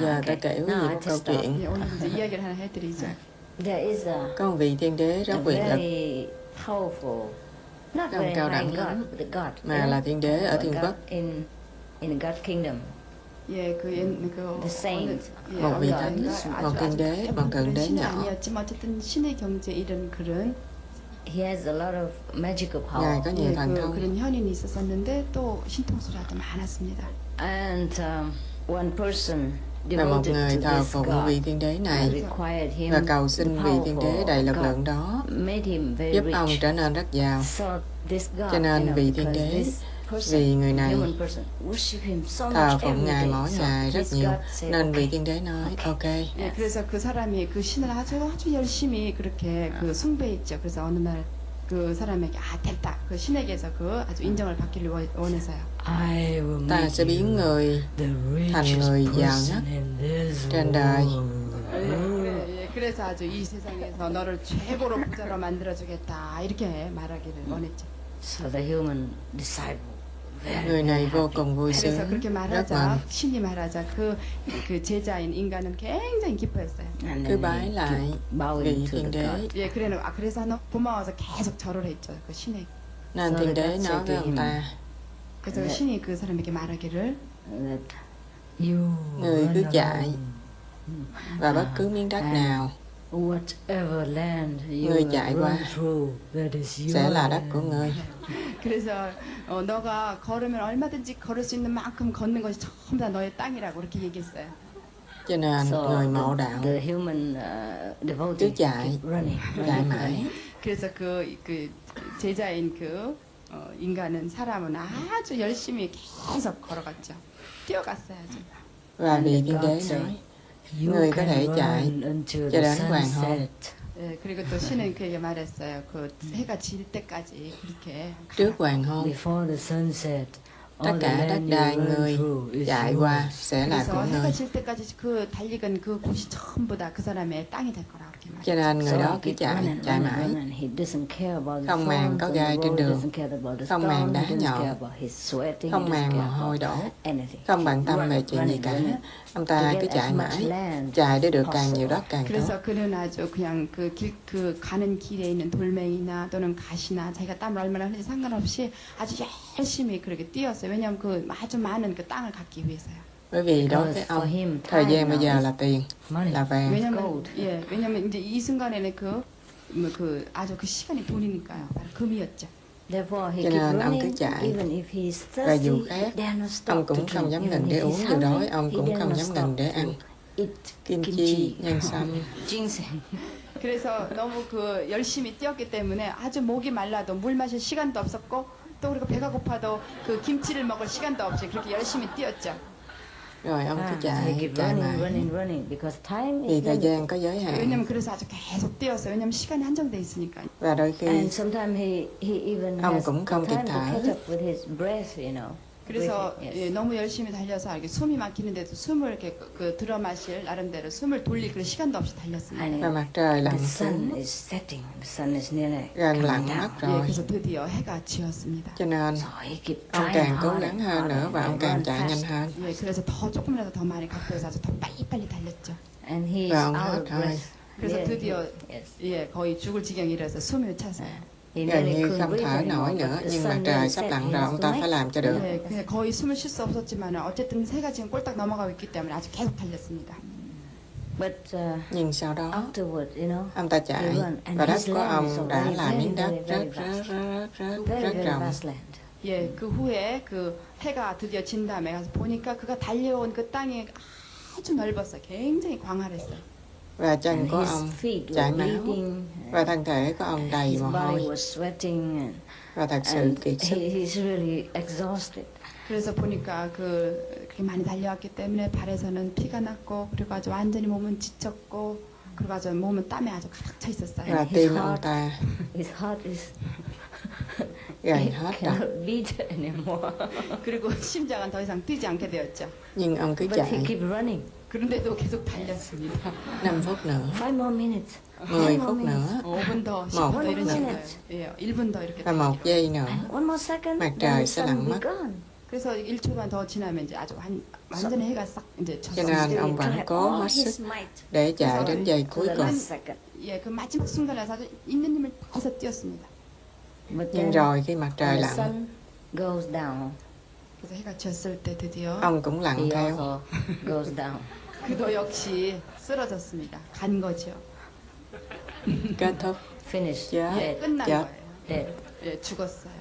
giờ ta kể quý vị một câu chuyện. 예, 오늘 이제 이야기를 하나 해드리죠. There is a Có một vị thiên đế rất quyền lực, very powerful, not không very cao đẳng high God, lắm, but the God, mà là thiên đế ở thiên God quốc. in God's kingdom. 예, The saint. Một vị thánh, một thiên đế, một thượng đế 신은 nhỏ. 아니었지만 어쨌든 신의 경지에 이른 그런 He has a lot of magical Ngài power. có nhiều thần thông. 그런 현인이 있었었는데 또 신통수라도 많았습니다. And one person Và một devoted người to thờ this phụng God vị thiên đế này required him, và cầu xin the vị thiên đế đầy lực powerful lượng God đó made him very giúp ông rich. trở nên rất giàu. So this God, Cho nên vị thiên because đế, this person, vì người này human person, worship him so thờ much phụng every Ngài day. mỗi So ngày rất this nhiều, God said, nên vị okay. thiên đế nói ok. 예, 그래서 그 사람이 그 신을 아주 열심히 그렇게 그 숭배했죠. 그래서 어느 날 그 사람에게 됐다. 그 신에게서 그 아주 인정을 받기를 원해서요. I will Ta make sẽ biến you người the thành richest người giàu person nhất in this trên đời. 예, 그래서 아주 이 세상에서 너를 최고로 부자로 만들어주겠다. 이렇게 말하기를 원했죠. So the human disciple, very, Người này very vô happy. cùng vui 그래서 sướng, 그렇게 rất mừng. 말하자 신이 말하자 그 제자인 인간은 굉장히 기뻐했어요. And Cứ then bái he lại keep bowing vị to thiên the đế. God. 예, 그래서 너 고마워서 계속 절을 했죠. 그 신에게. Nên thiên đế nói với ông ta, 그래서 신이 그 사람에게 말하기를 That you người cứ run chạy along và bất cứ miếng đất nào whatever land you người chạy run qua through, that is your sẽ là đất của land. người. 그래서 너가 걸으면 얼마든지 걸을 수 있는 만큼 걷는 것이 전부 다 너의 땅이라고 그렇게 얘기했어요. Cho nên So người mộ đạo the human cứ devotee chạy, keep running, chạy running, mãi. running. 그래서 그 제자인 그 인간은 사람은 아주 열심히 계속 걸어갔죠. 뛰어갔어요. 아주. Và vị thiên đế nói, người có thể chạy cho đến hoàng hôn. 예, 그리고 또 신은 그에게 말했어요. 그 해가 질 때까지 그렇게 Trước hoàng hôn, Before the sunset, tất cả đất đai người chạy qua sẽ là của 그래서 해가 người. 질 때까지 그 달리건 그 곳이 전부 다 그 사람의 땅이 될 거라 그렇게 Cho 말했어요. nên người đó cứ chạy mãi, không màng có gai trên đường, không màng đá nhọn, không màng mồ hôi đổ, không bận tâm về chuyện gì cả. Ông ta cứ chạy mãi, chạy để được càng nhiều đất càng tốt. 그래서 그는 아주 그냥 그 가는 길에 있는 돌멩이나 또는 가시나 자기가 땀을 얼마나 흘리지 상관없이 아주 열심히 그렇게 뛰었어요. 왜냐하면 그 아주 많은 그 땅을 갖기 위해서요. Bởi vì đối với ông, thời gian bây giờ là tiền, là vàng. 왜냐면 이제 이 순간에는 그 아주 그 시간이 돈이니까요. 바로 금이었죠. Cho nên ông cứ chạy. Và dù khát, ông cũng không dám ngừng để uống, dù đói, ông cũng không dám ngừng để ăn kim chi, nhân sâm. 그래서 너무 그 열심히 뛰었기 때문에 아주 목이 말라도 물 마실 시간도 없었고 또 그리고 배가 고파도 그 김치를 먹을 시간도 없이 그렇게 열심히 뛰었죠. Rồi ông cứ chạy mãi. Vì thời gian có giới hạn. 왜냐면 그래서 아주 계속 뛰었어요. 왜냐면 시간이 한정돼 있으니까. Và đôi khi ông cũng không kịp thở. 그래서 너무 열심히 달려서 이렇게 숨이 막히는데도 숨을 이렇게 들어 마실 나름대로 숨을 돌릴 그런 시간도 없이 달렸습니다. Và mặt trời lặn xuống, gần lặn mất rồi. 그래서 드디어 해가 지었습니다. Cho nên ông càng cố gắng hơn nữa và ông càng chạy nhanh hơn. 그래서 조금이라도 더 많이 갖고 와서 아주 더 빨리빨리 달렸죠. Và ông hết thôi. 그래서 드디어 거의 죽을 지경에 이르러서 숨을 차서요. Gần như không thở nổi nữa, nhưng mặt trời sắp lặn rồi, ông ta phải làm cho được. 그냥 거의 숨을 쉴 수 없었지만 어쨌든 해가 지금 꼴딱 넘어가고 있기 때문에 아주 계속 달렸습니다. Nhưng sau đó, ông ta chạy, và đất của ông đã là miếng đất rất rộng. 그 후에 그 해가 드디어 진 다음에 가서 보니까 그가 달려온 그 땅이 아주 넓었어요. 굉장히 광활했어요. Và chân của ông chảy máu, và thân thể của ông đầy mồ hôi, và thật sự kiệt sức. 그래서 보니까 그렇게 많이 달려왔기 때문에 발에서는 피가 났고 그리고 아주 완전히 몸은 지쳤고 그리고 아주 몸은 땀에 아주 가득 차 있었어요. Và tim ông ta gần hết rồi. 그리고 심장은 더 이상 뛰지 않게 되었죠. Nhưng ông cứ chạy. 그런데도 계속 달렸습니다. 5 phút nữa, 10 phút nữa, 5분 더, 10분 1 더 phút 이런 nữa, 식으로. 1분 더 이렇게. và 1 giây nữa, mặt trời sẽ lặn mất. 그래서 1초만 더 지나면 이제 아주 완전히 해가 싹 이제 Cho 졌습니다. nên ông vẫn cố hết sức để chạy đến giây cuối cùng. 예, 그 마지막 순간에 아주 있는 힘을 다해서 뛰었습니다. Nhưng rồi khi mặt trời lặn, sun goes down. 그래서 해가 졌을 때 드디어 ông cũng lặn He theo. also goes down. 그도 역시 쓰러졌습니다. 간 거죠. Kết thúc Finished. chết, Dead. 끝난 chết. 거예요. Dead. 예, 죽었어요.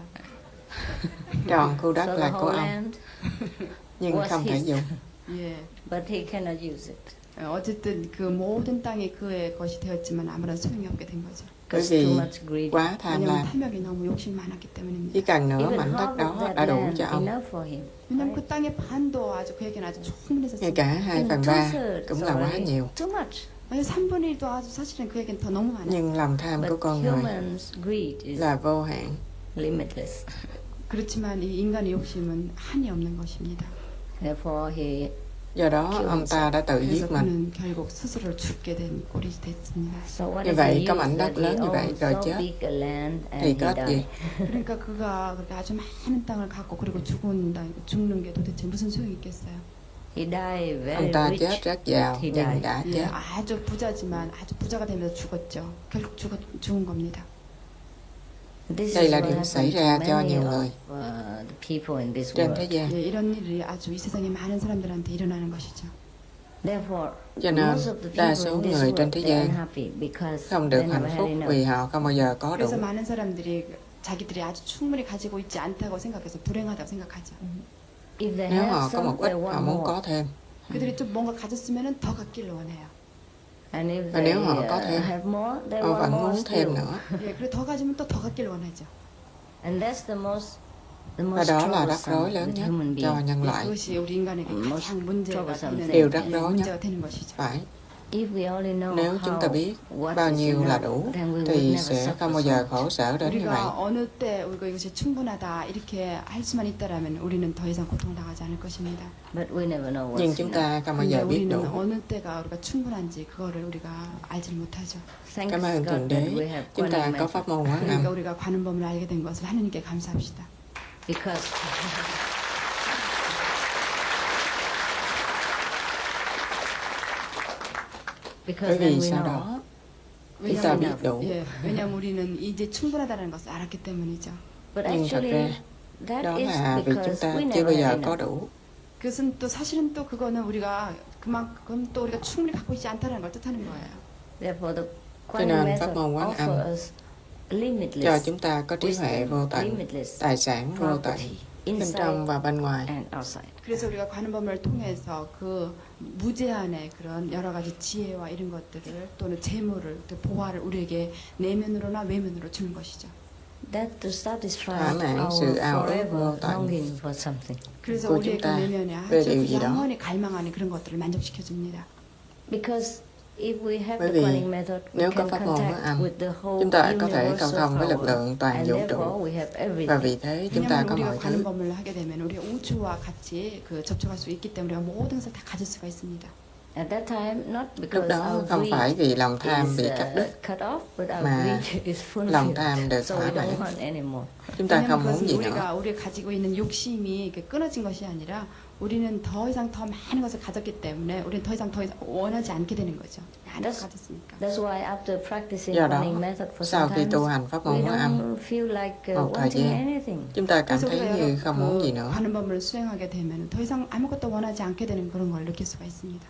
Tròn khu đất So the là của whole ông, land, nhưng was không thể his. dùng. 예. but he cannot use it 어쨌든 그 모든 땅이 그의 것이 되었지만 아무런 소용이 없게 된 거죠. Bởi because too vì much greed. quá tham 왜냐면 lam. 탐욕이 너무 욕심이 많았기 Chỉ 때문입니다. cần nửa Even mảnh đất half of đó that đã đủ land cho ông. enough for him. 왜냐면 그 땅의 반도 아주 그에게는 아주 Ngay 충분했었습니다. cả 2/3 cũng là quá nhiều. Too much. 3분의 1도 아주 사실은 그에겐 더 너무 많아요. Nhưng lòng tham của But con người humans' greed is là vô hạn. limitless. 그렇지만 이 인간의 욕심은 한이 없는 것입니다. Therefore, he Do đó ông ta đã tự 그래서 giết mình. 그는 결국 스스로 죽게 된 꼴이 됐습니다. so what Như is vậy, the có use mảnh đất that he lớn như vậy owns rồi so chết big a land thì and có he ích gì? died? 그러니까 그가 그렇게 아주 많은 땅을 갖고 그리고 죽는 게 도대체 무슨 소용이 있겠어요? He died very Ông ta rich. chết rất giàu He nhưng died. đã 예, chết. 아주 부자지만 아주 부자가 되면서 죽었죠. 결국 죽은 겁니다. This Đây is là what điều xảy happened ra to cho many nhiều of người the people in this trên thế world. gian. 예, 이런 일이 아주 이 세상에 많은 사람들한테 일어나는 것이죠. Therefore, Cho nên most of the đa people số in this người trên world thế they are gian unhappy because không được they hạnh never had phúc enough. vì họ không bao giờ có đủ. 그래서 많은 사람들이 자기들이 아주 충분히 가지고 있지 않다고 생각해서 불행하다고 생각하죠. If they Nếu have họ có some, một ít, they họ want muốn more. có thêm. 그들이 좀 뭔가 가졌으면은 더 갖기를 원해요. And if Và they nếu họ có thêm, have more, they họ want vẫn more muốn thêm still. nữa. 예, 그리고 더 가지면 또 더 갖기를 원하죠. And that's the Và most đó là rắc troublesome rối lớn with nhất human cho being. nhân 예, loại. 그것이 우리 인간에게 가장 문제가 troublesome 되는 điều rắc rối nhất. 문제가 되는 것이죠. Phải, If we only know nếu chúng ta how, biết what bao is nhiêu là enough, đủ then we would thì never sẽ không suffer bao so giờ much. khổ sở đến như vậy. 우리가 어느 때 우리가 이것이 충분하다 이렇게 할 수만 있다라면 우리는 더 이상 고통을 당하지 않을 것입니다. But we never know Nhưng what's chúng enough. ta không bao 근데 giờ biết 우리는 đủ. 어느 때가 우리가 충분한지 그거를 우리가 알지 못하죠. Thanks Cảm ơn God Thượng that Đế, we have chúng ta Quantum có method. pháp môn quán âm. 그러니까 우리가 관음범을 알게 된 것을 하느님께 감사합시다. Because Bởi then vì we sau know đó chúng ta 왜냐면, biết đủ. 예, 왜냐면 우리는 이제 충분하다는 것을 알았기 때문이죠. but Nhưng thật actually ra that đó is là vì chúng because ta we chưa never bao giờ had có enough. đủ. 그것은 또 사실은 또 그거는 우리가 그만큼 또 우리가 충분히 갖고 있지 않다는 걸 뜻하는 거예요. Therefore the Cho Quantum nên method pháp môn quán âm offer us cho limitless chúng ta có trí huệ vô tận, limitless tài sản vô tận, property bên inside trong và bên ngoài. and outside. 그래서 우리가 관음범을 통해서 그 무제한의 그런 여러 가지 지혜와 이런 것들을 또는 재물을 또 보화를 우리에게 내면으로나 외면으로 주는 것이죠. That to satisfy Thỏa mãn our sự ao ước forever vô tận longing for something. 그래서 của 우리의 chúng 그 ta 내면에 về 아주 điều gì đó. 영원히 갈망하는 그런 것들을 만족시켜 줍니다. Because if we have Bởi the vì Quantum method, we nếu có can pháp môn contact quán âm, with the whole chúng ta có thể universal cầu thông với lực power, lượng toàn and vũ therefore trụ. we have Và everything. vì thế chúng ta 왜냐하면 có 우리가 mọi thứ. 관음범을 하게 되면 우리가 우주와 같이 그 접촉할 수 있기 때문에 우리가 모든 것을 다 가질 수가 있습니다. At that time, not Lúc because đó our không phải greed vì lòng tham is bị cắt đứt, cut off, but our mà greed is lòng fulfilled. tham được So thỏa we don't mãn. want anymore. Chúng ta 왜냐하면 không muốn 그것은 gì nữa. 우리가 가지고 있는 욕심이 이렇게 끊어진 것이 아니라 우리는 더 이상 더 많은 것을 가졌기 때문에 우리는 더 이상 원하지 않게 되는 거죠. 많은 걸 가졌으니까. That's why after practicing Do đó, Quantum method for sau some khi time, tu hành pháp môn we quán âm don't feel like một thời wanting gian, anything. chúng ta cảm 그래서 thấy 우리가 như không muốn gì 그 nữa. 관음범을 수행하게 되면 더 이상 아무것도 원하지 않게 되는 그런 걸 느낄 수가 있습니다.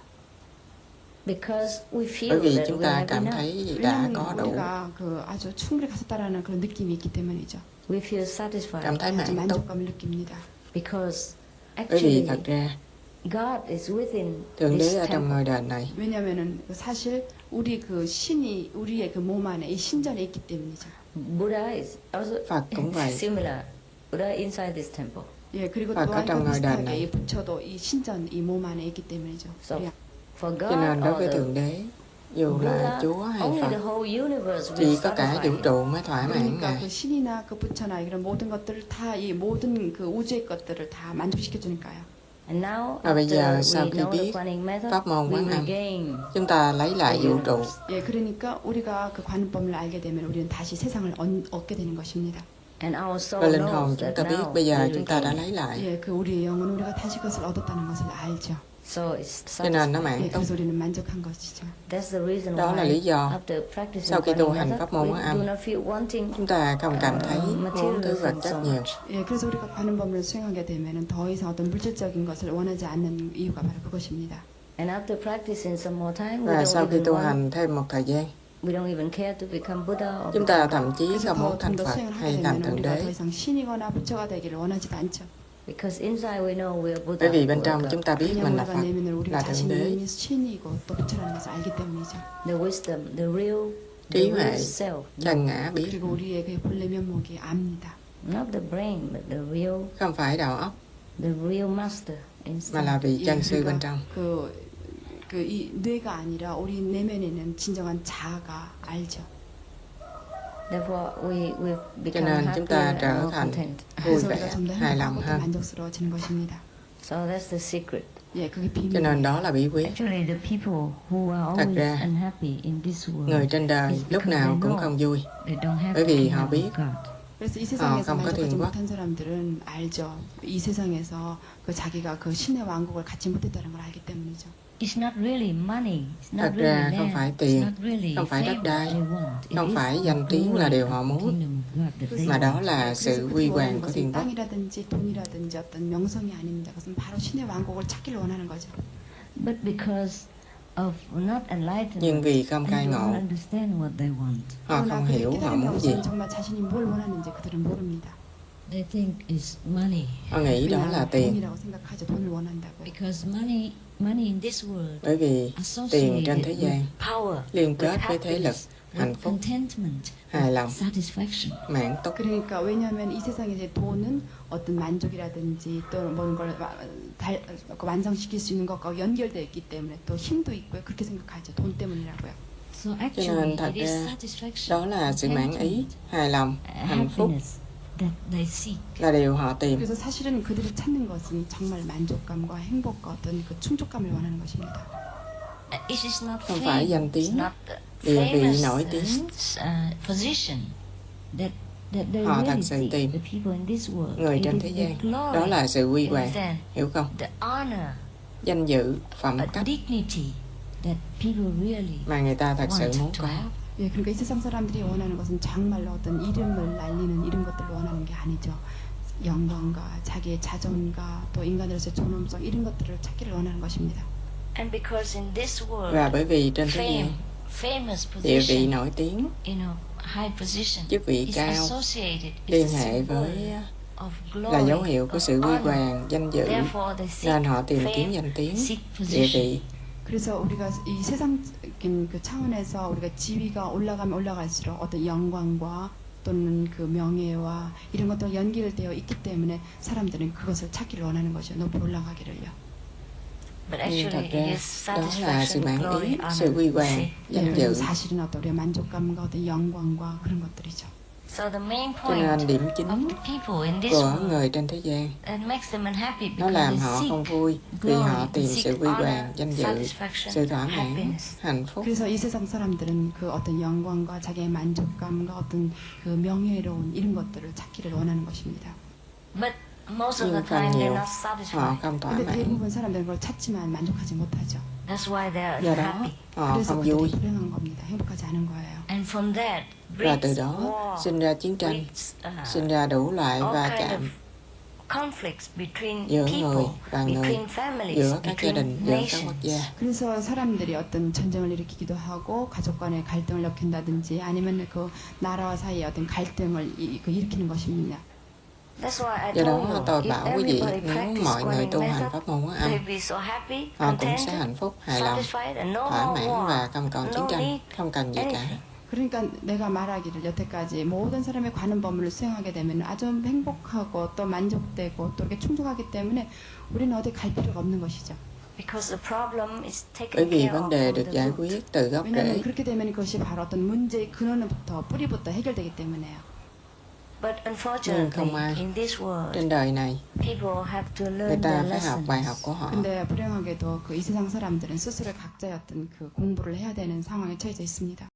Because we feel Bởi vì that chúng we ta have cảm enough. thấy đã 왜냐하면 có đủ, 우리가 그 아주 충분히 가졌다라는 그런 느낌이 있기 때문이죠. We feel satisfied cảm thấy 아주 mãn túc. 만족감을 느낍니다. because Bởi vì actually thật ra God is within Thượng this Đế ở trong temple. ngôi đền này. 왜냐하면은 사실 우리 그 신이 우리의 그 몸 안에 이 신전에 있기 때문이죠. Buddha is also Phật cũng vậy. similar. Buddha inside this temple. 예, 그리고 Phật 또한 ở trong 그 ngôi đền 비슷하게 này. 이 부처도 이 신전 이 몸 안에 있기 때문이죠. So 우리 for God Cho nên đối or với the Thượng Đế, dù là Buddha, Chúa hay only the Phật, whole universe chỉ will có cả satisfy vũ him. trụ mới thỏa mãn 그러니까 Ngài. 그 신이나 그 부처나 이런 모든 것들을 다 이 모든 그 우주의 것들을 다 만족시켜 주니까요. And now Và bây giờ after sau we khi know the biết Quantum method, pháp môn we quán âm, regain chúng ta lấy lại vũ trụ. 예, 그러니까 우리가 그 관음법을 알게 되면 우리는 다시 세상을 얻게 되는 것입니다. And our soul Và linh hồn knows chúng that ta biết now bây giờ we chúng ta đã regain. lấy lại. 예, 그 우리의 영은 우리가 다시 그것을 얻었다는 것을 알죠. So it's Cho nên nó satisfying. mãn 예, túc. 그래서 우리는 만족한 것이죠. That's the reason Đó là why lý do after practicing sau khi tu Pali hành method, pháp môn we Quán Âm, do not feel wanting chúng ta không cảm thấy muốn thứ vật materialism chất so nhiều. much. 예, 그래서 우리가 관음법을 수행하게 되면은 더 이상 어떤 물질적인 것을 원하지 않는 이유가 바로 그것입니다. And after practicing some more time, we Và sau don't khi even tu want, hành thêm một thời gian, we don't even care to become Buddha or chúng ta become thậm chí 그래서 không muốn 더 thành 좀 더 Phật 수행을 하게 hay thành 되면 Thượng 우리가 더 Đế. 이상 신이거나 부처가 되기를 원하지도 않죠. because inside we know we are Buddha. Bởi vì bên we are trong God. chúng ta biết 왜냐하면 mình là 우리가 Phật, 내면을 우리가 là Thượng 자신이 Đế. 이미 신이고 또 부처라는 것을 알기 때문이죠. The wisdom, the real Trí huệ, self, chân ngã biết, 그리고 우리의 그 본래 면목이 압니다. not the brain, but the real không phải đầu óc master mà inside. là vị chân sư bên 그러니까 trong. 이 뇌가 아니라 우리 내면에 있는 진정한 자아가 알죠. Therefore, we Cho become nên happier chúng ta and trở more thành content. vui 그래서 vẻ, 우리가 좀 더 hài lòng 행복하고 또 hơn. 만족스러워지는 것입니다. So that's the secret. 예, 그게 Cho 비밀. nên đó là bí quyết. Actually, the people who are Thật always ra, unhappy in this world, người trên đời it's lúc because nào they cũng know không vui, they don't have bởi the vì họ kingdom biết of God. 그래서 이 세상에서 không có 만족하지 thiên quốc. 못한 사람들은 알죠. 이 세상에서 그 자기가 그 신의 왕국을 갖지 못했다는 걸 알기 때문이죠. It's not really money. It's not Thật really ra land. không phải It's tiền, not really không phải đất fame đai, they want. It không is phải the danh tiếng là glory điều of họ the muốn, kingdom of God that they mà want. đó là 그래서 sự 그들이 huy 원하는 hoàng của 것은 thiên quốc. 땅이라든지 돈이라든지 어떤 명성이 아닙니다. 그것은 바로 신의 왕국을 찾기를 원하는 거죠. But because of not enlightenment, Nhưng vì không they khai don't ngộ, understand what they want. họ 그러나 không 그들이 hiểu họ 깨달음이 muốn gì. 없으면 정말 자신이 뭘 원하는지 그들은 모릅니다. They think it's money. Họ nghĩ đó là 그냥 tiền, 돈이라고 생각하죠. 돈을 원한다고요. Because money in this world bởi vì tiền trên thế associated gian with power, liên with kết với thế lực, happiness, hạnh with phúc, contentment, hài lòng, satisfaction. mãn túc. 그러니까 왜냐하면 이 세상에 이제 돈은 어떤 만족이라든지 또는 모든 걸 완성시킬 수 있는 것과 연결되어 있기 때문에 또 힘도 있고요. 그렇게 생각하죠. 돈 때문이라고요. So Cho actually, nên thật it is ra satisfaction, đó là sự mãn ý, contentment, hài lòng, hạnh phúc happiness that they seek. là điều họ tìm. 그래서 사실은 그들이 찾는 것은 정말 만족감과 행복과 어떤 그 충족감을 원하는 것입니다. It is not Không fame, phải danh it's tiếng, not địa vị famous nổi tiếng. position that they Họ really thật sự seek, tìm the people in this world. người It trên is thế the gian. glory, Đó là sự huy hoàng, understand? hiểu không? The honor, Danh dự, phẩm a cách dignity that people really mà người ta thật sự want muốn to có. have. 예, 그러니까 이 세상 사람들이 원하는 것은 정말로 어떤 이름을 날리는 이런 것들을 원하는 게 아니죠. 영광과 자기의 자존과 또 인간으로서의 존엄성 이런 것들을 찾기를 원하는 것입니다. And because in this world, Và bởi vì trên thế fame, gian, famous địa vị position, nổi tiếng, high position chức vị is cao associated, liên is a hệ symbol với of là dấu glory, hiệu của of sự huy honor. hoàng, danh dự, Therefore, they seek nên họ tìm kiếm fame, danh tiếng, seek địa position. vị. 그래서 우리가 이 세상적인 그 차원에서 우리가 지위가 올라가면 올라갈수록 어떤 영광과 또는 그 명예와 이런 것들과 연결되어 있기 때문에 사람들은 그것을 찾기를 원하는 거죠. 높이 올라가기를요. But Nhưng thật actually, ra it is đó là sự satisfaction, mãn glory, ý, honor. sự huy hoàng, See? danh 그래서 dự. 사실은 어떤 우리의 만족감과 어떤 영광과 그런 것들이죠. So the main Cho nên point điểm of chính the people in this của world người trên thế gian that makes them unhappy nó because làm they họ seek không vui vì glory, họ they tìm seek sự huy honor, hoàng, danh dự, satisfaction, sự thỏa mãn, happiness. hạnh phúc. 그래서 이 세상 사람들은 그 어떤 영광과 자기의 만족감과 어떤 그 명예로운 이런 것들을 찾기를 원하는 것입니다. But most of the Nhưng phần time they're nhiều not họ satisfied. không thỏa 근데 mãn, 대부분 사람들은 그걸 찾지만 만족하지 못하죠. That's why they're do đó unhappy. họ 그래서 không 그들이 vui. 불행한 겁니다. 행복하지 않은 거예요. And from that, Và từ breeds đó war, sinh ra chiến tranh, breeds, sinh ra đủ loại all va kind of chạm conflicts between giữa người people, và người, between families, giữa các gia between đình, giữa các quốc nations. gia. 그래서 사람들이 어떤 전쟁을 일으키기도 하고 가족 간의 갈등을 일으킨다든지 아니면 그 나라와 사이의 어떤 갈등을 일으키는 것입니다. That's why I Do told đó you, tôi if bảo quý vị, everybody nếu practice mọi người Kuan tu Yin hành method, pháp môn Quán Âm, they'll be so happy, họ cũng sẽ contented, hạnh phúc, hài lòng, satisfied, and no thỏa more mãn war, và không còn chiến no tranh, need không cần gì cả. anything. 그러니까 내가 말하기를 여태까지 모든 사람의 관음 법문을 수행하게 되면 아주 행복하고 또 만족되고 또 이렇게 충족하기 때문에 우리는 어디 갈 필요가 없는 것이죠. Because the problem is Bởi taken vì care vấn of đề from được the giải root. quyết từ gốc 왜냐하면 rễ. 그렇게 되면 그것이 바로 어떤 문제의 근원부터 뿌리부터 해결되기 때문에요. But Nhưng unfortunately, không ai in this world, trên đời này people have to người learn ta their phải học bài học lessons. của họ. 근데 불행하게도 그 이 세상 사람들은 스스로 각자의 어떤 그 공부를 해야 되는 상황에 처해져 있습니다.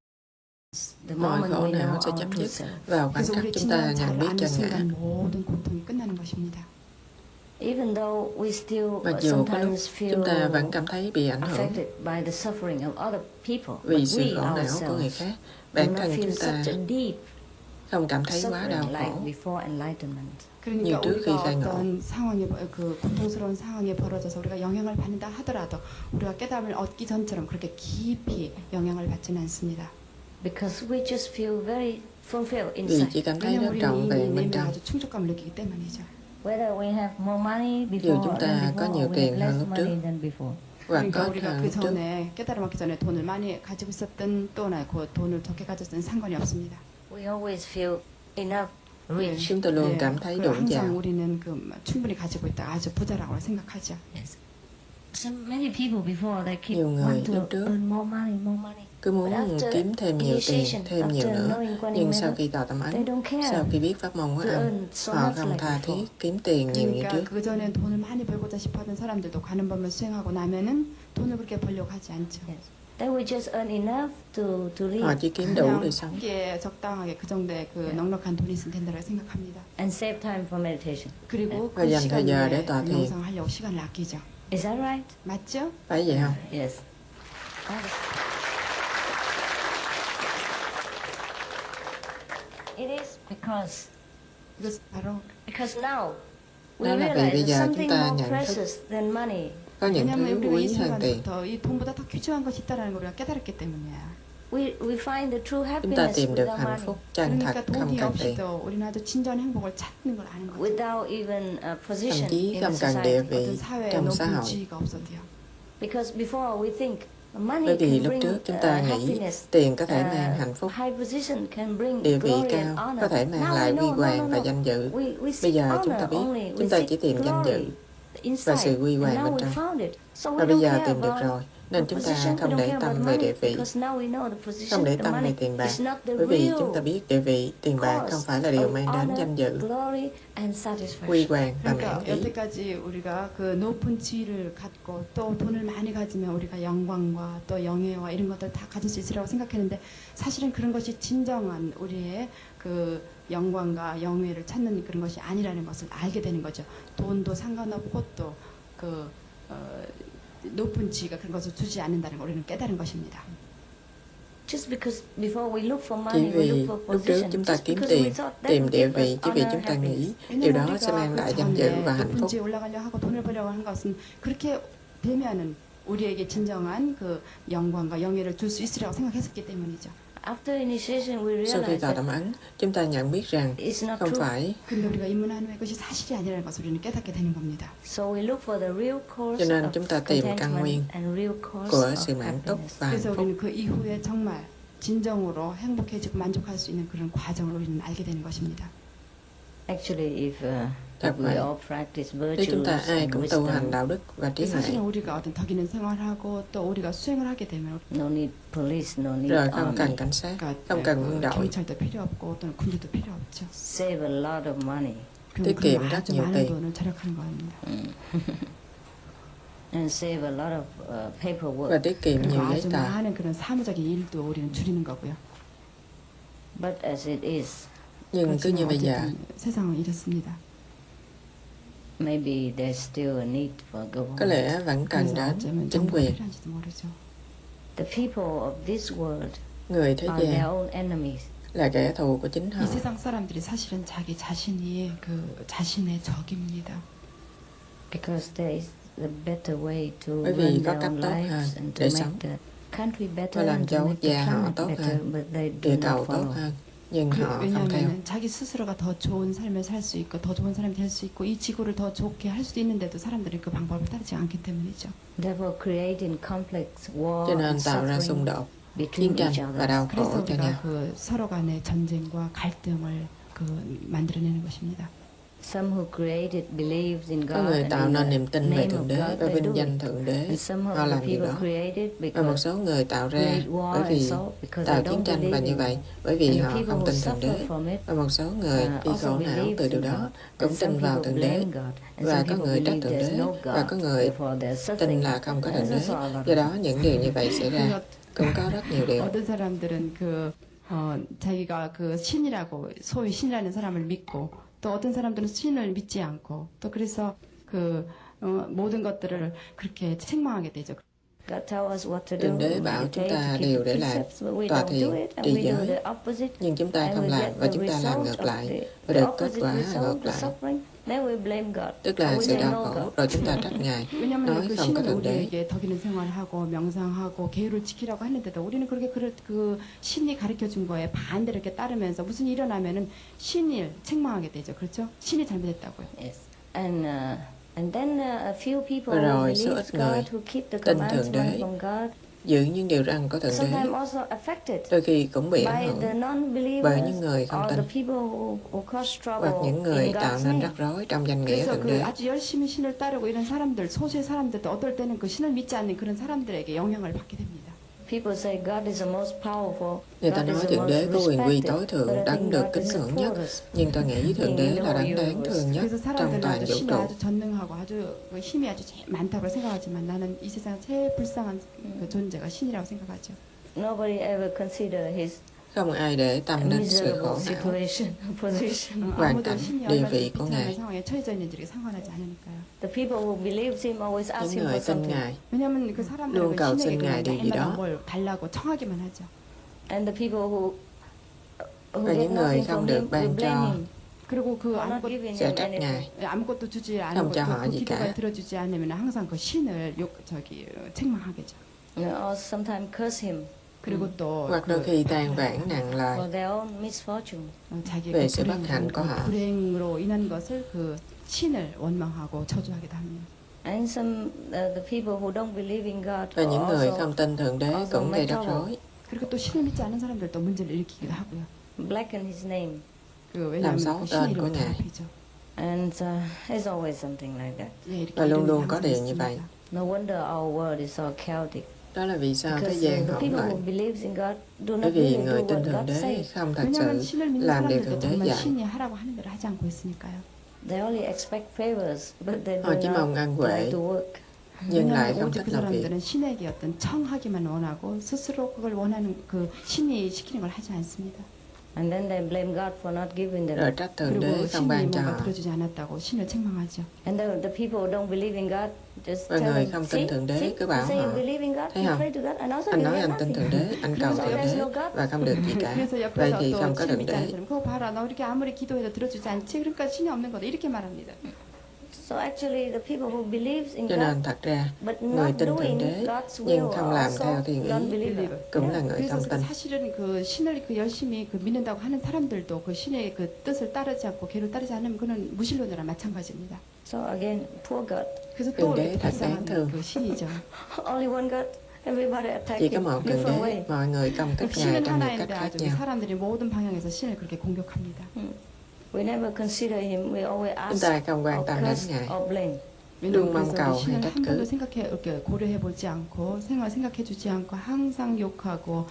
The Mọi moment khổ we não know sẽ our chấm true dứt self. vào khoảnh 그래서 khắc 우리 chúng ta 진정한 nhận 자를 biết 아는 chân ngã. 순간 모든 고통이 끝나는 것입니다. Even though we still Mặc dù có lúc sometimes feel chúng ta vẫn cảm thấy bị ảnh hưởng affected by the suffering of other people, vì but sự we khổ não của người ourselves khác, do bản not thân feel chúng ta such a deep không cảm thấy quá đau suffering like khổ before enlightenment. 그러니까 như trước khi 우리가 khai ngộ. 어떤 상황에 그 고통스러운 상황에 벌어져서 우리가 영향을 받는다 하더라도 우리가 깨달음을 얻기 전처럼 그렇게 깊이 영향을 받지는 않습니다. Because we just feel very fulfilled vì inside. chỉ cảm thấy 왜냐면 rất trọn 우리는 vẹn 이미 bên 내면에 trong. 아주 충족감을 느끼기 때문이죠. Whether we have more money Dù before chúng ta than có before, nhiều or we tiền have hơn less lúc money trước than before. hoặc 그러니까 có ít 우리가 hơn 그 lúc trước, 전에 깨달음 얻기 전에 돈을 많이 가지고 있었던 또나 그 돈을 적게 가졌던 상관이 없습니다. We always feel enough, rich. chúng tôi luôn cảm thấy đủ 항상 giàu. 우리는 그 충분히 가지고 있다 아주 부자라고 생각하죠. Yes. So many people before they keep Nhiều người want to lúc trước earn more money. cứ muốn But after kiếm thêm nhiều tiền, initiation, thêm nhiều after nữa, knowing Quan nhưng Âm sau Method, khi tỏ tầm they ấn, don't care sau khi biết pháp môn của to anh, earn so họ much không like tha before. thiết kiếm tiền nhiều như 그러니까 trước. 그 전에 돈을 많이 벌고자 싶어하던 사람들도 관음법을 수행하고 나면은 돈을 그렇게 벌려고 하지 않죠. Yes. They will just earn enough to live Họ chỉ kiếm đủ để 그냥 sống 하기에 적당하게 그 정도의 그 넉넉한 돈이 있으면 된다고 생각합니다. and save time for meditation. 그리고 Và 그 dành thời giờ để 시간에 tọa thiền. 명상하려고 시간을 아끼죠. Is that right? 맞죠? phải vậy không? Yes. It is because 이것은 바로 now we Đó là vì realize bây there's giờ something chúng ta more nhận thức precious than money. có những 왜냐하면 thứ 우리가 이 quý hơn tiền. 순간부터 이 돈보다 더 귀중한 것이 있다는 걸 우리가 깨달았기 때문이야. We find the true Chúng ta happiness tìm được without hạnh money, phúc chân thật 그러니까 không 돈이 cần tiền. 없이도 우리는 아주 진전 행복을 찾는 걸 아는 거죠. without even a Thậm position chí in không the cần địa society. vị 어떤 사회에 trong xã 높은 hội. 지위가 없어도요. Because before we think money Bởi vì can lúc bring trước chúng ta nghĩ happiness, tiền có thể mang hạnh phúc, high position can bring địa vị glory and cao honor. có thể mang Now lại we huy know, hoàng và no. danh dự. We Bây seek giờ chúng ta honor biết only. chúng We ta seek chỉ tìm danh glory dự inside. và sự huy hoàng And bên now we trong. found it. So we Và bây don't giờ care tìm được about rồi, nên the chúng ta position. We không don't để care tâm about về money địa vị, because now we know the position, không để the tâm về money tiền bạc. is not the Bởi vì real chúng ta biết địa vị, tiền bạc không phải là điều mang đến danh dự, glory and huy satisfaction. hoàng và 그러니까 mãn ý. 여태까지 우리가 그 높은 지위를 갖고 또 돈을 많이 가지면 우리가 영광과 또 영예와 이런 것들 다 가질 수 있으라고 생각했는데 사실은 그런 것이 진정한 우리의 그 영광과 영예를 찾는 그런 것이 아니라는 것을 알게 되는 거죠. 돈도 상관없고 또 그 높은 지위가 그런 것을 주지 않는다는 걸 우리는 깨달은 것입니다. Just because before we look for Chỉ money, we vì look for lúc trước position, chúng ta just kiếm because we tiền, thought that tìm would địa give us vị, chỉ vì honor, chúng ta nghĩ happiness. điều 왜냐면 đó sẽ 우리가 mang 그 lại danh dự và 전에 hạnh 높은 phúc. 지위에 올라가려 하고 돈을 벌려고 하는 것은 그렇게 되면은 우리에게 진정한 그 영광과 영예를 줄 수 있으라고 생각했었기 때문이죠. After initiation, we Sau khi realize tỏ that tầm ấn, chúng ta nhận biết rằng it's not không true. phải, 근데 우리가 입문한 후에 그것이 사실이 아니라는 것을 우리는 깨닫게 되는 겁니다. So we look for the real cause cho nên of chúng ta tìm căn nguyên contentment and real cause của of sự mãn túc happiness. và hạnh 그래서 phúc. 우리는 그 이후에 정말 진정으로 행복해지고 만족할 수 있는 그런 과정을 우리는 알게 되는 것입니다. Actually, if Thật we vậy. all practice Nếu virtues chúng ta ai and cũng tu hành wisdom, đạo đức và trí huệ, 사실은 우리가 어떤 덕 있는 생활하고 또 우리가 수행을 하게 되면 no need police, no need rồi không army, cần cảnh sát, 그러니까 không cần quân đội, 경찰도 필요 없고 또는 군대도 필요 없죠. save a lot of money, 그럼 tiết 그 kiệm rất 아주 nhiều 많은 tiền 돈을 절약하는 겁니다. and save a lot of và paperwork. tiết kiệm nhiều 그리고 giấy 아주 tờ. 많은 그런 사무적인 일도 우리는 줄이는 거고요. But as it is, Nhưng cứ như 그렇지만 bây giờ, 어쨌든 세상은 이렇습니다. maybe there's still a need for có government. lẽ vẫn cần 그래서 đến 어쩌면 chính 정부가 quyền. 필요한지도 모르죠. The people of this world Người thế are their gian own enemies. là kẻ thù của chính họ. 이 세상 사람들이 사실은 자기 자신이 그 자신의 적입니다. Because there is a better way to Bởi vì run có their cách own tốt lives hơn and to để make sống, the country và better làm and cho to quốc make the gia họ planet tốt better, hơn, but they địa do cầu not tốt follow. hơn, nhưng họ không theo. 왜냐하면 자기 스스로가 더 좋은 삶을 살 수 있고 더 좋은 사람이 될 수 있고 이 지구를 더 좋게 할 수도 있는데도 사람들이 그 방법을 따르지 않기 때문이죠. Therefore, creating conflicts, war, Cho nên and tạo ra suffering xung đột, between chiến each tranh và other. đau 그래서 khổ cho nhau. 우리가 그 서로 간의 전쟁과 갈등을 그 만들어내는 것입니다. Some who created believes in Có God người and tạo in nên the niềm tin về name Thượng of Đế God, và they vinh do danh it. Thượng Đế. And some of Họ the làm điều people đó. created Và một because số người tạo ra create war bởi and vì so because tạo they chiến don't tranh và believe như in vậy, it. bởi vì And the họ people không who tin Thượng Đế. suffer from it Và một số người bị also khổ não believe từ điều in đó God. cũng And some tin vào people Thượng Đế. blame God. And Và some có people người trách believe Thượng there's Đế no và có God. người Therefore there's tin suffering. là không có Thượng There's Đế. also a lot Do of đó những điều như vậy xảy ra. 그래서 Cũng có rất nhiều điều. 어떤 사람들은 그 자기가 그 신이라고 소위 신이라는 사람을 믿고 또 어떤 사람들은 신을 믿지 않고 또 그래서 모든 것들을 그렇게 책망하게 되죠. Thượng Đế bảo chúng ta điều để làm, tòa thiền, trì giới, nhưng chúng ta không làm và chúng ta làm ngược lại và được kết quả ngược lại. Tức là sự đau khổ, rồi chúng ta trách Ngài, nói 그 không có 신은 Thượng Đế. 우리에게 덕 있는 생활하고 명상하고 계율을 지키라고 하는데도 우리는 그렇게 그 신이 가르쳐 준 거에 반대로 이렇게 따르면서 무슨 일이 일어나면은 신을 책망하게 되죠. 그렇죠? 신이 잘못했다고요. Yes. And then a few people Và who rồi số believe ít người God, who keep the tin Thượng commandments Đế, from God, giữ những điều răn của Thượng Đế, sometimes also affected đôi khi cũng bị ảnh by hưởng the non-believers bởi những người không or tin, the people who cause trouble hoặc những người in tạo God's nên name. rắc rối trong danh nghĩa 그래서 Thượng 그 Đế. 아주 열심히 신을 따르고 이런 사람들, 소수의 사람들도 어떨 때는 그 신을 믿지 않는 그런 사람들에게 영향을 받게 됩니다. People say God is the most powerful. Người ta God is nói the Thượng Đế most có quyền quy respected. tối thượng, But I đấng think được God kính is the ngưỡng nhất. poorest. Nhưng tôi nghĩ Thượng Đế là đấng đáng thương nhất 그래서 trong 사람들은 toàn 나도 vũ 신이 trụ. 아주 전능하고 아주 그 힘이 아주 제일 많다고 생각하지만 나는 이 세상 제일 불쌍한 그 존재가 신이라고 생각하죠. Nobody ever consider his Không ai để tâm đến sự miserable khổ não, position. hoàn 아무도 cảnh, 신이 địa 얼마나 vị của 비참한 Ngài. 상황에 처해져 있는지를 상관하지 않으니까요. The people who believes him always ask Những him for người tin something. Ngài 왜냐하면 그 사람들은 luôn 그 cầu 신에게 xin Ngài 그냥 điều gì 날마다 đó. 뭘 달라고 청하기만 하죠. And the people who Và get những người nothing không from được him will ban blame cho him 그리고 그 for not 아무것도 giving sẽ him trách anything. Ngài, 아무것도 주지 않은 không cho 것도 họ 그 gì 기도가 cả. 들어주지 않으면 항상 그 신을 책망하겠죠. Or sometimes curse him 그리고 또 Hoặc đôi khi than vãn nặng lời for their own misfortune. 자기의 về 그 sự bất hạnh của họ. 불행으로 인한 것을 그 신을 원망하고 저주하기도 합니다. And some the people who don't believe in God Và những người also không tin Thượng Đế cũng gây rắc rối, 그리고 또 신을 믿지 않은 사람들도 문제를 일으키기도 하고요. blacken his name. 왜냐하면 xấu 그 tên 신의 của 이름을 Ngài. 더럽히죠. And there's always something like that. 이렇게 và luôn 이름이 luôn có 항상 điều như 있습니다. vậy. No wonder our world is so chaotic. Đó là vì sao thế Because gian the hỗn people loạn. who believes in God do Bởi not vì really do người tin what Thượng God Đế says. không thật 왜냐하면 sự 신을 믿는 làm điều 사람들도 Thượng Đế 정말 dạy. 신이 하라고 하는 대로 하지 않고 있으니까요. They only expect favors, but they Họ do chỉ mong not ân like huệ to work. nhưng lại 왜냐하면 không 오직 thích 그 làm việc. 사람들은 신에게 어떤 청하기만 원하고 스스로 그걸 원하는 그 신이 시키는 걸 하지 않습니다. And then they blame God for not giving them. Rồi trách Thượng Đế 그리고 không 신이 ban cho 뭔가 họ. 들어주지 않았다고 신을 책망하죠. And the people who don't believe in God just Và tell người them, không tin Thượng Đế cứ you bảo say you họ, believe in God, thấy you không? pray to God, and also Anh you nói get anh tin nothing. Thượng Đế, anh cầu So Thượng there's Đế no God. và không được gì cả. 그래서 Vậy 옆에서 thì 또 không có 신 Thượng 믿지 Đế. 않는 사람 그거 봐라 너 이렇게 아무리 기도해도 들어주지 않지 그러니까 신이 없는 거다 이렇게 말합니다. So actually the people who believes in Cho God nên thật ra, but người not tin Thượng doing Đế God's will nhưng không làm also theo thiên ý non-believer. cũng là người 그래서 không tin. 사실은 그 신을 그 열심히 그 믿는다고 하는 사람들도 그 신의 그 뜻을 따르지 않고 계를 따르지 않으면 그는 무신론자랑 마찬가지입니다. So again, poor God. 그래서 Thượng 또 Đế 이렇게 thật đáng 불쌍한 thương. 그 신이죠. Only one God. Everybody attack Chỉ có him một Thượng different way. Đế, mọi người công kích Ngài 신은 trong nhiều cách 하나인데 khác 아주 nhau. 사람들이 모든 방향에서 신을 그렇게 공격합니다. We never consider him. We always Chúng ask ta không quan or tâm đến curse Ngài. or blame. luôn mong 그래서 cầu 우리 hay 신을 trách 한 번도 cứ. 이렇게 고려해보지 않고 생각해주지 않고 항상 욕하고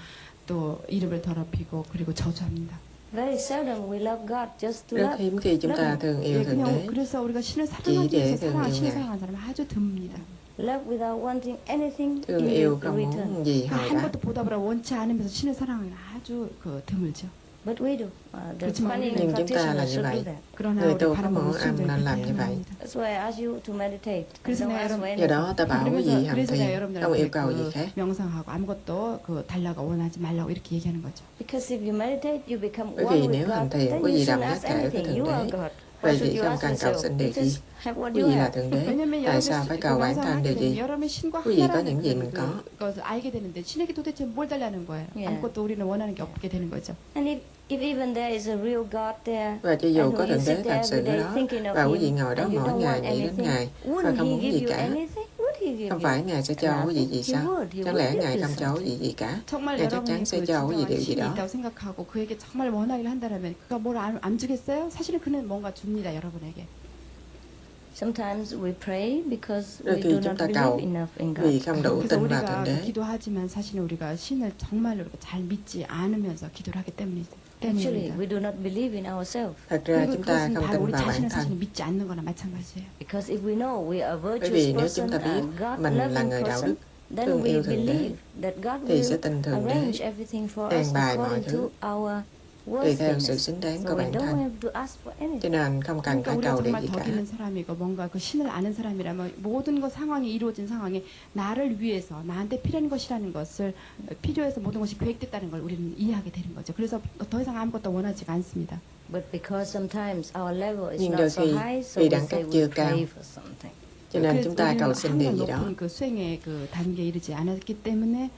또 이름을 더럽히고 그리고 저주합니다. Very seldom we love God just to Rất love. hiếm khi chúng ta thường yêu Thượng 그냥 Đế, 그래서 우리가 신을 chỉ 사랑하기 để 위해서 thương yêu 신을 Ngài. 사랑하는 사람은 아주 드뭅니다. Love without wanting anything Thương in yêu không return. muốn gì hồi 한 đáp. 것도 보답을 원치 않으면서 신을 사랑하는 아주 그 드물죠. But we do. The 그렇지만 funny nhưng chúng ta là practitioners như should do vậy. that. 그러나 Người 우리 tu có 바람은 món ăn 순종이 nên làm như 그렇게 vậy. 합니다. That's why I ask you to meditate. 그래서 Don't 내가 ask for 여러분- Do đó anything. ta bảo quý vị hành 그래서 내가 thiền, không yêu 여러분들한테 cầu gì 그 khác. 명상하고 아무것도 그 달라고 원하지 말라고 이렇게 얘기하는 거죠. Because if you meditate, you become Bởi one vì with nếu hành God. thiền, Then quý you vị shouldn't đồng nhất ask thể với anything. Thượng You are Đế. God. Why Vậy should thì you không ask cần cầu yourself? xin You điều gì. just have what Quý you vị là have. Thượng Đế, 왜냐면 tại sao phải cầu bản thân điều gì? 여러분의 신과 quý vị có 하나라는 những gì mình có. 그것을 알게 되는데 신에게 도대체 뭘 달라는 거예요? 예. 아무것도 우리는 원하는 게 없게 되는 거죠. And if even there is a real God there, Và cho dù and có when Thượng you Đế sit thật there sự every ở day đó thinking of và quý vị Him, ngồi đó and you mỗi don't ngày want nghĩ đến anything, Ngài và wouldn't không He muốn give gì you cả, anything? Would He give không you? phải Ngài sẽ cho quý vị gì He sao? would. He Chẳng would lẽ give Ngài you không cho quý vị something. gì cả? 정말 Ngài chắc 여러분이 chắn sẽ 그 cho quý vị điều 진정한 gì 신이 đó. 있다고 생각하고 그에게 정말 원하기를 한다면 그가 뭘 안 주겠어요? 사실은 그는 뭔가 줍니다, 여러분에게. Sometimes we pray because Đôi we khi do chúng not ta believe cầu enough in vì God. không đủ 그래서 tin vào Thượng 우리가 Đế. 기도하지만 사실은 우리가 신을 정말로 이렇게 잘 믿지 않으면서 기도를 하기 Actually, 때문입니다. we do not believe in ourselves. Thật ra 그리고 chúng ta 그것은 không 바로 tin 우리 vào bản 자신을 thân. 사실은 믿지 않는 거나 마찬가지예요. Because if we know we are a Bởi virtuous vì nếu person, chúng ta biết a mình là God-loving người đạo person, đức then thương we yêu Thượng Đế, believe that God thì sẽ will tin Thượng Đế arrange everything for an us bài mọi according thứ to our tùy theo sự worthiness. xứng đáng So của we bản don't thân. have to ask for Cho anything. nên không cần 그러니까 phải 우리가 cầu điều 정말 gì 덕 cả. 있는 사람이고 뭔가 그 신을 아는 사람이라면 모든 것 상황이 이루어진 상황에 나를 위해서 나한테 필요한 것이라는 것을 필요해서 모든 것이 계획됐다는 걸 우리는 이해하게 되는 거죠. 그래서 더 이상 아무것도 원하지가 않습니다. But because sometimes our level is Nhưng not đôi so khi high, so vì we đẳng say cấp we chưa cao, pray for something. cho nên 그래서 chúng ta 우리는 cầu xin điều 항상 gì đó. 높은 그 수행의 그 단계에 이르지 않았기 때문에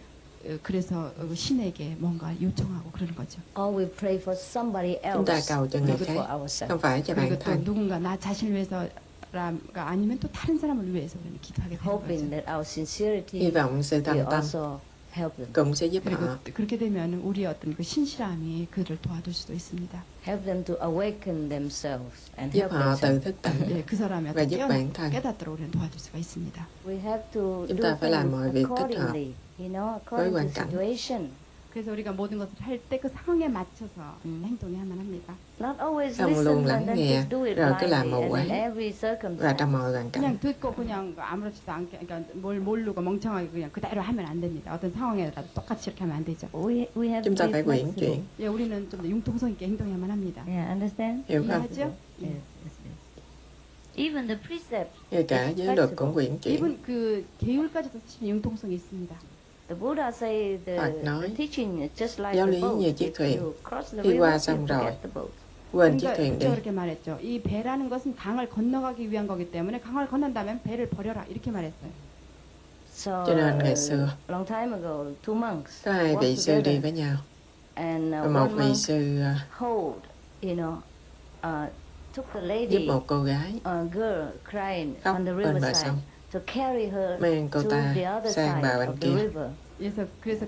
그래서 신에게 뭔가 요청하고 그러는 거죠. Or we pray for somebody Chúng ta else, cầu cho người not for khác, ourselves. không phải cho bản 그리고 또 thân, 누군가 나 자신을 위해서가 아니면 또 다른 사람을 위해서 우리는 기도하게 되는 Hoping 거죠. that our sincerity hy vọng sự will thành tâm also help them. cũng sẽ giúp 그리고 họ, 그렇게 되면 우리의 어떤 그 신실함이 그들을 도와줄 수도 있습니다. Help them to awaken themselves and giúp help họ tự themselves. thức tỉnh. 네, 그 사람이 và giúp bản thân. 깨닫도록 우리는 도와줄 수가 있습니다. We have to Chúng do ta phải làm mọi things việc thích hợp accordingly, according hoàn to cảnh. situation. 그래서 우리가 모든 것을 할 때 그 상황에 맞춰서 행동해야만 합니다. Not always Không listen luôn lắng and then nghe, just do it rồi cứ làm blindly mù and in quáng every và circumstance. trong mọi hoàn cảnh. 그냥 듣고 그냥 아무렇지도 않게 그러니까 뭘 모르고 멍청하게 그냥 그대로 하면 안 됩니다. 어떤 상황에라도 똑같이 이렇게 하면 안 되죠. We have Chúng to ta be phải uyển flexible. chuyển, 예, 우리는 좀 더 융통성 있게 행동해야만 합니다. Yeah, understand? hiểu không? 이해하죠? Yes, yes, yes. Even the precept Ngay cả is giới luật flexible. cũng uyển chuyển. 이분 그 계율까지도 사실 융통성이 있습니다. The Buddha say Phật the nói, teaching is just like giáo the lý boat. như chiếc If thuyền. you cross the Khi qua river, sông you rồi, forget the boat. quên chiếc thuyền đi. 그렇게 말했죠. 이 배라는 것은 강을 건너가기 위한 거기 때문에 강을 건넌다면 배를 버려라 이렇게 말했어요. So Cho nên ngày xưa, long time ago, two monks có hai vị walked sư đi together, với nhau. and Và một one vị monk sư hold, took the giúp lady, một cô gái girl crying khóc on the bên bờ riverside sông, to carry her mang cô to ta the other sang bờ side bên of the kia. river. 그래서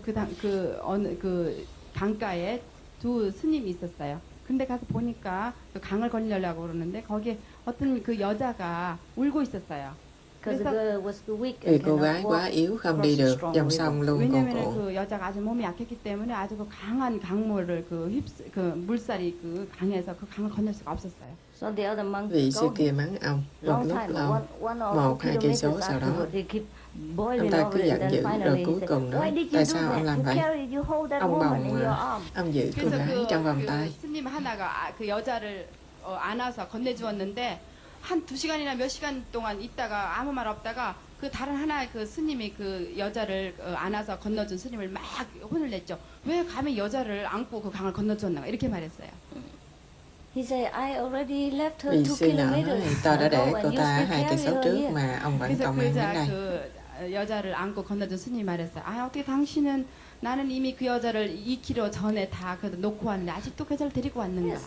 그 강가에 두 스님이 있었어요. 근데 가서 보니까 그 강을 건너려고 그러는데 거기에 어떤 그 여자가 울고 있었어요. Because the 그래서 girl was too weak Vì and cô cannot gái quá walk yếu không across đi the được strong dòng river. sông luôn cuồn 왜냐면 cuộn. 그 여자가 아주 몸이 약했기 때문에 아주 그 강한 강물을 그 물살이 그 강에서 그 강을 건널 수가 없었어요. So the other monk Vị sư scolded kia mắng ông một long lúc time, lâu. one or một, two hai cây số kilometers sau đó, afterward, he keep Ông boiling ta over cứ it, giận then dữ, finally rồi he cuối said, cùng nói, why did you tại do sao ông that? làm You vậy? carried, you hold that Ông woman in bồng your arm. ông giữ cô 그래서 gái trong vòng tay. 스님 하나가 그 여자를 안아서 건네주었는데 한 2시간이나 몇 시간 동안 있다가 아무 말 없다가 그 다른 하나의 그 스님이 그 여자를 안아서 건너준 스님을 막 혼을 냈죠. 왜 감히 여자를 안고 그 강을 건너줬나 이렇게 말했어요. He said, I already left her Vị 2 sư nọ nói kilometers tôi đã để ago cô and you ta still 2 cây carry số her trước here. mà ông vẫn 그래서 còn 그 mang đến 여자 đây. 그 여자를 안고 건너준 스님이 말했어요. 아 어떻게 당신은 나는 이미 그 여자를 2km 전에 다 그 놓고 왔는데 아직도 그 여자를 데리고 왔는가? Yes.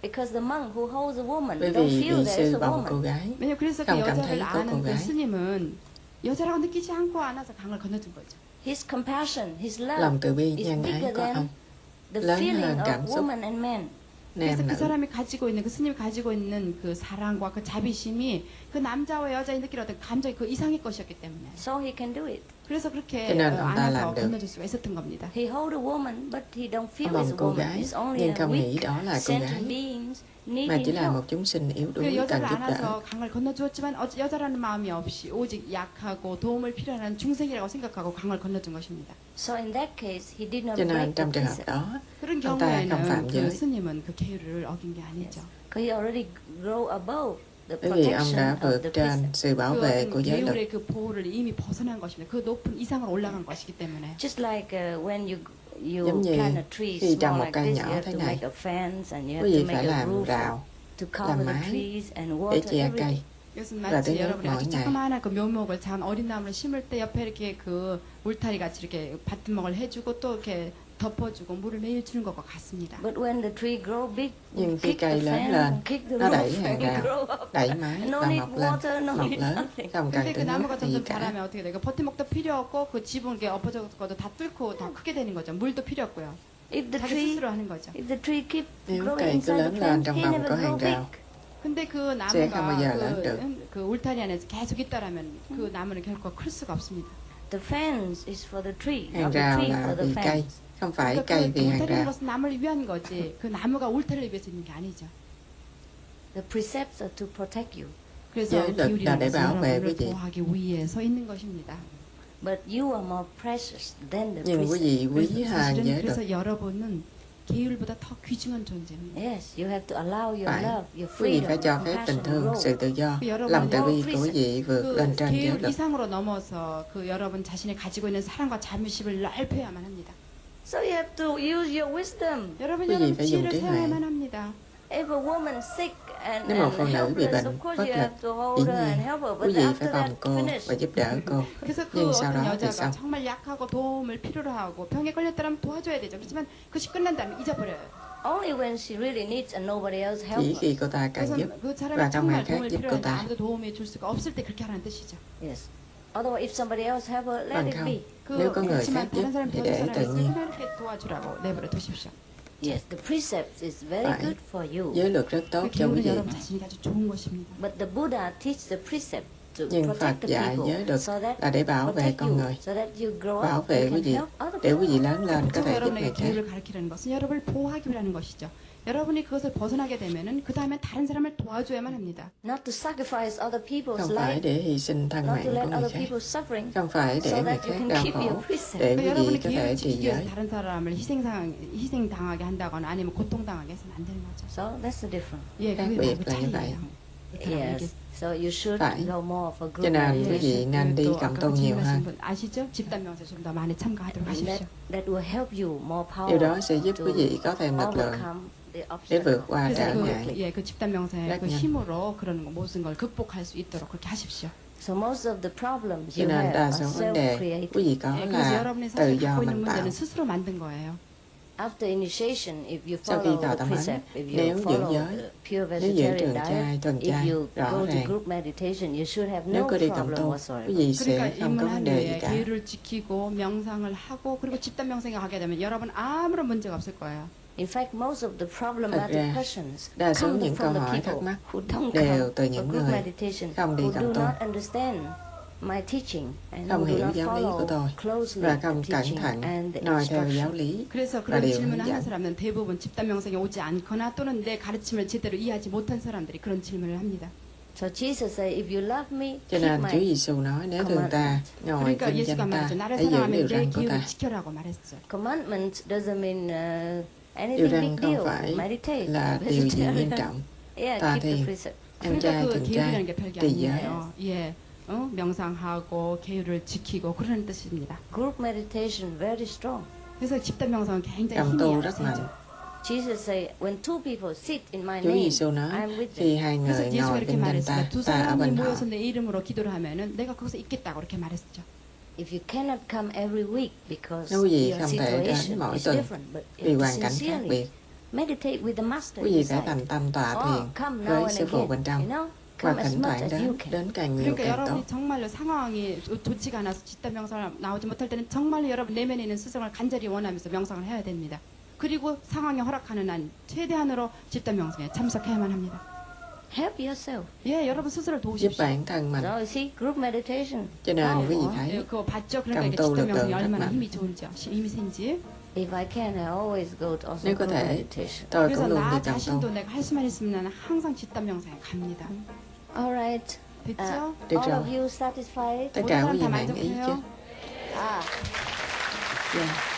Because the monk who holds a woman Bởi don't vì feel vị there is sư a bồng cô woman. gái, 왜냐 그래서 그 không cảm thấy 여자를 có cô 아는 그 gái. 스님은 여자라고 느끼지 않고 안아서 강을 건너준 거죠. His compassion, his love lòng từ bi is nhân ái bigger của than ông the lớn feeling hơn of cảm xúc woman and man. 그래서 nam 그 nữ. 사람이 가지고 있는 그 스님이 가지고 있는 그 사랑과 그 자비심이 그 남자와 여자의 느끼는 어떤 감정이 그 이상의 것이었기 때문에 So he can do it. 그래서 그렇게 cho nên ông ta 안아서 làm được. 건너줄 수가 있었던 겁니다. He hold a woman, but he don't feel Ông it's a bồng cô woman. gái, It's only nhưng a không nghĩ weak đó là cô sentient gái, beings mà needing chỉ là help. một chúng sinh yếu đuối 그 cần 여자를 giúp đỡ. 안아서 강을 건너주었지만 여자라는 마음이 없이 오직 약하고 도움을 필요한 중생이라고 생각하고 강을 건너준 것입니다. So in that case, he did not Cho nên break the trong trường hợp precept. đó, 그런 ông ta không phạm 경우에는 그 giới. 스님은 그 계율을 어긴 게 아니죠. Because he already grow above the Bởi vì ông đã protection of vượt the trên precept. sự bảo 그 vệ 어떤 của giới luật. 계율의 그 보호를 이미 벗어난 것입니다. 그 높은 이상을 올라간 것이기 때문에. Just like when you Giống như plant a tree khi trồng small một like cây this, nhỏ you have thế to này, make a fence and you quý have vị to phải make a làm roof rào to làm cover the mái trees and để water che every cây. day. 이것은 và 마치 tưới nước 여러분이 mỗi 아주 ngày. 조그마한 그 묘목을 작은 어린 나무를 심을 때 옆에 이렇게 그 울타리 같이 이렇게 밭목을 해주고 또 이렇게 덮어주고 물을 매일 주는 것과 같습니다. But when the tree grow big, Nhưng khi kick the cây lớn fence lên, and kick the nó đẩy roof hàng and rào, grow up. đẩy mái No và need mọc lên, water, no mọc need lớn, nothing. không cần 근데 그 tưới nước 나무가 hay gì 점점 cả. 자라면 어떻게 돼요? 그 버팀목도 필요 없고 그 지붕 이렇게 엎어져서도 다 뚫고 더 크게 되는 거죠. 물도 필요 없고요. If the 자기 tree, 스스로 하는 거죠. if the tree keep Nếu growing cây cứ inside lớn the lên fence, trong he vòng never có hàng grow big. rào, 근데 그 sẽ không bao giờ 나무가 lớn được. 그 울타리 안에서 계속 있다라면 그 나무는 결코 클 수가 없습니다. The fence is for the tree, hàng not the rào tree là for the vì cây, fence. không phải 그러니까 cây 그 vì hàng 울타리라는 rào. 것은 나무를 위한 거지 그 나무가 울타리를 위해서 있는 게 아니죠. The precepts are to protect you. 그래서 giới luật là 기울이는 để 것은 bảo vệ quý 여러분을 vị. 보호하기 위해서 있는 것입니다. But you are more precious than the Nhưng quý precept. vị quý hơn 사실은 giới luật. 그래서 여러분은 계율보다 더 귀중한 존재입니다. Yes, you have to allow your Phải, love, your quý vị freedom, phải cho phép tình compassion thương, grow. sự tự do, 여러분, lòng từ bi của quý precept. vị vượt lên 그 trên giới 계율 luật. 이상으로 넘어서 그 여러분 자신이 가지고 있는 사랑과 자비심을 넓혀야만 합니다. So you have to use your wisdom. 여러분 quý vị phải dùng 지혜를 trí huệ. 사용해야만 합니다. If a woman sick and Nếu một phụ nữ bị helpless, bệnh, of course bất you lực, have to hold dĩ her and nhiên help her. quý But vị after phải that vòng cô và finish, giúp đỡ cô. 그래서 그 Nhưng sau 어떤 đó thì 여자가 sao? 정말 약하고 도움을 필요로 하고 병에 걸렸다면 도와줘야 되죠. 그렇지만 그것이 끝난 다음에 잊어버려요. only when she really needs and nobody else Chỉ helps her. khi cô ta cần 그래서 giúp 그 và 사람이 không ai 정말 khác 도움을 giúp cô 필요한데 ta. 아무도 도움해 줄 수가 없을 때 그렇게 하라는 뜻이죠. Yes. Otherwise, if somebody else help her, let Bằng it không, be. nếu có người 그렇지만 khác giúp 다른 사람 thì 도와줄 để 사람이 tự nhiên. 있으면 그냥 이렇게 도와주라고 내버려 두십시오. Yes, the precept is very Phải. good for you. Giới luật rất tốt 그 cho quý 계율은 vị. 여러분 자신이 아주 좋은 것입니다. But the Buddha teach the precept to Nhưng Phật protect the dạy people, giới luật so that là để bảo vệ protect con you, người, so that you grow bảo up, vệ you quý can vị, help other để quý people. vị lớn lên có 그렇죠. thể giúp 여러분에게 người khác. 계율을 가르치는 것은 여러분을 보호하기 위하는 것이죠. 여러분이 그것을 벗어나게 되면은 그 다음에 다른 사람을 도와줘야만 합니다. Not to sacrifice other people's Không phải life, để hy sinh thân not mạng to let của người other khác, people suffering, không phải để so người that you khác can đau keep your khổ, precept. để 그러니까 quý vị 여러분이 có thể 계율을 trì 지키기 위해서 giới. 다른 사람을 희생당하게 한다거나 아니면 고통당하게 해서는 안 되는 거죠. So that's the difference. 예, khác 그게 biệt 바로 là như vậy. 차이예요. Yes. So you should Phải. go more for Cho group nên quý meditation. vị nên đi 또 cộng 아까 tu nhiều 질문하신 hơn. 분 아시죠? 집단 명세 좀 더 많이 참가하도록 And 하십시오. that will help you more power Điều đó sẽ giúp to quý vị có thêm lực lượng overcome the để obstacle. vượt qua 그래서 trở 그, ngại. 예, 그 집단 명세의 rất 그 nhanh. 힘으로 그런 모든 걸 극복할 수 있도록 그렇게 하십시오. So most of the problems Cho you nên have đa are số vấn đề self-created. quý vị có 예, 그래서 là 여러분이 tự 사실 do 갖고 있는 mình tạo. 문제는 스스로 만든 거예요. After initiation, if you Sau khi follow tạo the tâm ấn, precept, if you nếu giữ follow giới, the pure nếu giữ vegetarian trường diet, trai, thuần if chay, you rõ go to ràng, group meditation, you should have nếu no có đi cộng problem tu, whatsoever. quý vị sẽ 그러니까 không có vấn 입문한 đề gì 후에 cả. 계율을 지키고 명상을 하고 그리고 집단 명상에 가게 되면 여러분 아무런 문제가 없을 거예요. In fact, most of the Thật problematic ra, questions đa số come những câu from the hỏi thắc people mắc who don't đều come từ for những group người meditation, không đi who cộng do tu, not understand my teaching and không who do hiểu not giáo lý của follow tôi closely và the không cẩn teaching thận and the noi theo giáo instruction. lý 그래서 và 그런 điều 질문을 hướng 하는 dẫn. 사람은 대부분 집단 명상에 오지 않거나 또는 내 가르침을 제대로 이해하지 못한 사람들이 그런 질문을 합니다. So Jesus said, if you love me, Cho keep nên Chúa my Giêsu nói nếu thương ta, ngồi 그러니까 kinh 예수가 danh ta, 말했죠. 나를 hãy giữ điều 사랑하면 내 răn của ta. 계율을 지켜라고 말했죠. commandments. Doesn't mean Điều anything răn big không deal. phải Meditate, là điều gì vegetarian. nghiêm trọng. Yeah, Ta keep the thiền, precept. ăn 그러니까 chay, 그 thuần 계율이라는 chay, 게 별게 trì giới. 아니에요. 예, 명상하고 계율을 지키고 그러는 뜻입니다. Group meditation very strong. 그래서 집단 명상은 굉장히 Cộng 힘이 tu 세죠. rất mạnh. Jesus said, when two people sit in my Chúa name, Giêsu nói I'm with them. khi hai 그래서 người 예수가 ngồi 이렇게 bên danh ta, 말했습니다. 두 ta ở 사람이 bên họ. 모여서 내 이름으로 기도를 하면은 내가 거기서 있겠다고 이렇게 말했죠. If you cannot come every week because Nếu quý vị your không thể đến situation mỗi is tuần different, but vì if hoàn cảnh khác sincerely biệt, meditate with the master quý vị phải inside. thành tâm tọa Or thiền come now với and sư phụ again, bên trong you know, và come as thỉnh much thoảng as you đến, can. đến càng nhiều 그러니까 càng tốt. 여러분이 정말로 상황이 좋지가 않아서 집단 명상을 나오지 못할 때는 정말로 여러분 내면에 있는 스승을 간절히 원하면서 명상을 해야 됩니다. 그리고 상황이 허락하는 한 최대한으로 집단 명상에 참석해야만 합니다. Help yourself. 예, 여러분 스스로 Giúp 도우십시오. bản thân mình. So you see, group meditation. Cho nên quý vị powerful. thấy 예, 그거 봤죠? 그러니까 càng 이게 tu 집단 lực lượng 명상이 rất 얼마나 mạnh. 힘이 좋은지, 힘이 센지. If I can, I always go to also Nếu có group thể, meditation. tôi 그래서 cũng luôn 나 đi cộng tu. 자신도 내가 할 수만 있으면 나는 항상 집단 명상에 갑니다. All right. 됐죠? Được All rồi. of you satisfied? Tất 모든 cả 사람 quý vị 다 mãn ý chứ? 만족해요? Ah. Yeah.